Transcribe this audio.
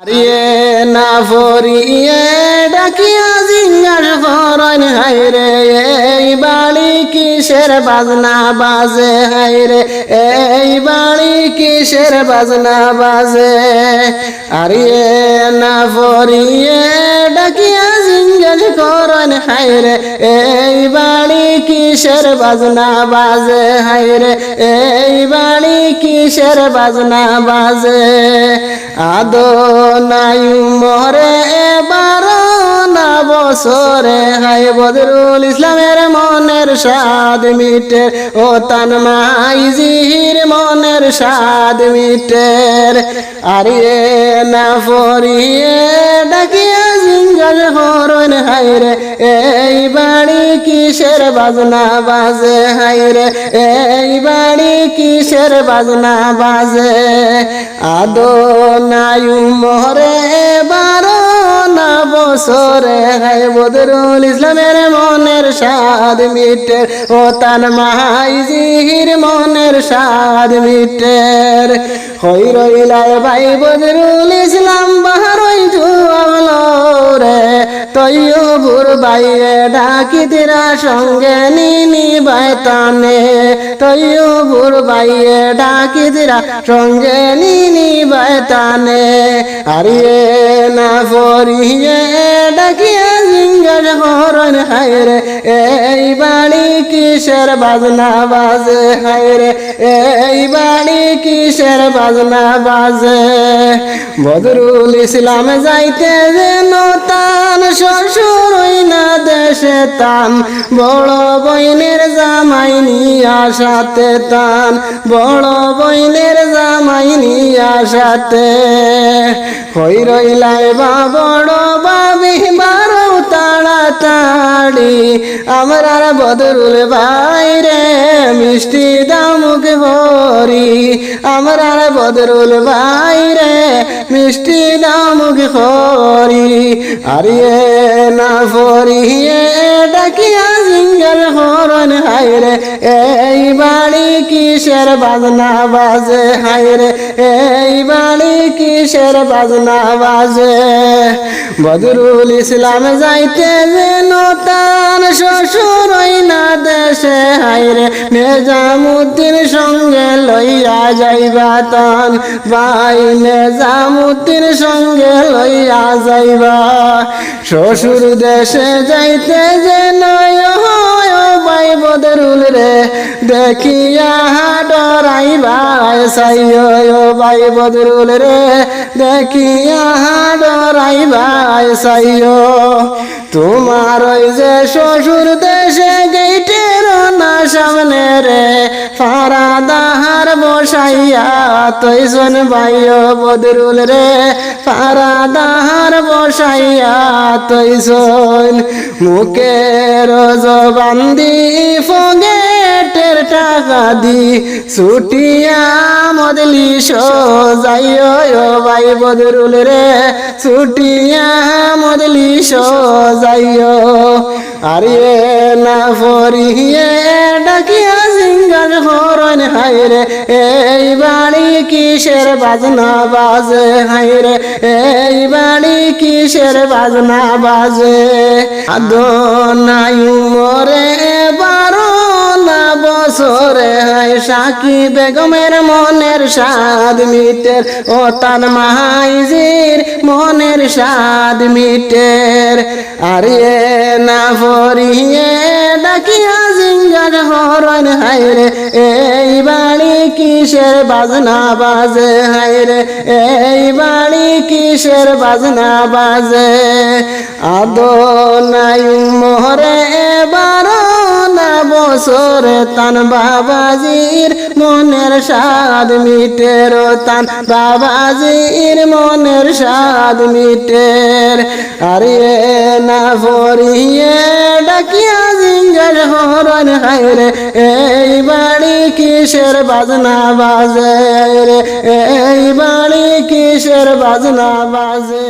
আরিয়ে না ফরিয়ে ডাকিয়া জিঙ্গার ফরন হাইরে এই বাড়ি কিসের বাজনা বাজে হাইরে এই বাড়ি কিসের বাজনা বাজে আরিয়ে না ফরিয়ে ডাকিয়া জিঙ্গার ফরন হাইরে এই বাড়ি কিসের বাজনা বাজে হাইরে এই বাড়ি কিসের বাজনা বাজে আদো নাই মরে 12 বছরে হাই বদরুল ইসলামের মনের স্বাদ মিটে ও তান মাইজির মনের স্বাদ মিটের আরিয়ে না ফরিয়ে ডাকিয়া জিঙ্গার হরণ হাইরে এই বাড়ি কিসের বাজনা বাজে হাইরে এই বাড়ি কিসের বাজনা বাজে আদো নাই মরে 12 বছরে হাই বদরুল ইসলামের মনের স্বাদ মিটের ও তান মাইজির মনের স্বাদ মিটের হই রইলায় ভাই বদরুল ইসলাম বাহারই জুয়ালো রে তৈয়বুর বাইয়ে ডাকি তেরা সঙ্গে নিনি বাইতানে তৈয়বুর বাইয়ে ডাকি তেরা সঙ্গে নিনি বাইতানে আরিয়ে না ফরিয়ে ডাকিয়া জিঙ্গার হরণ হাইরে এই বাড়ি কিসের বাজনা বাজে হাইরে এই বাড়ি কিসের বাজনা বাজে বদরুল ইসলাম যাইতে যেন তান শ্বশুর না দেশে তান বড় বইনের জামাই নিয়া সাথে তান বড় বইনের জামাই নিয়া সাথে হই রইলাই বা বড় বাবি বারো তাড়াতাড়ি আমার বদরুল ভাইরে মিষ্টি দামুক ভরি আমার বদরুল ভাইরে মিষ্টি দামুক ভরি আরিয়ে না ফরিয়ে ডাকিয়া জিঙ্গার হরণ হাইরে এই বাড়ি কিসের বাজনা বাজে হাইরে এই বাড়ি কিসের বাজনা বাজে বদরুল ইসলাম যাইতে যেন তান শ্বশুর না দেশে হাইরে নিজামুদ্দিন সঙ্গে লইয়া যাইবা তান ভাই নিজামুদ্দিন সঙ্গে লইয়া যাইবা শ্বশুর দেশে যাইতে যেন ভাই বদরুল রে দেখিয়া ডরাইবা সাইও ভাই বদরুল রে দেখিয়া ডরাইবা সাইও তোমার ওই যে শ্বশুর দেশে গেটের না সামনে রে ফারাদাহার বসাইয়া তুই শোন ভাইও বদরুল রে ফারাদাহার বসাইয়া তুই শোন মুখের জবান্দি ফগেটের টাকা দি ছুটিয়া মদলি যাইও ভাই বদরুল রে ছুটিয়া মদলি যাইও আরিয়ে না ফরিয়ে ডাকিয়া জিঙ্গার হরণ হাইরে এই বাড়ি কিসের বাজনা বাজে হাইরে এই বাড়ি কিসের বাজনা বাজে আদো নাই মরে 12 বছরে হাই সাকি বেগমের মনের স্বাদ মিটের ও তান মাইজির মনের স্বাদ মিটের আরিয়ে না ফরিয়ে ডাকিয়া জিঙ্গার হরণ হাইরে এই বাড়ি কিসের বাজনা বাজে হাইরে এই বাড়ি কিসের বাজনা বাজে আদো নাই মরে 12 বছরে তান বাবাজির মনের স্বাদ মিটের তান বাবাজির মনের স্বাদ মিটের আরিয়ে না ফরিয়ে ডাকিয়া জিঙ্গার হরণ হাইরে এই বাড়ি কিসের বাজনা বাজে রে এই বাড়ি কিসের বাজনা বাজে।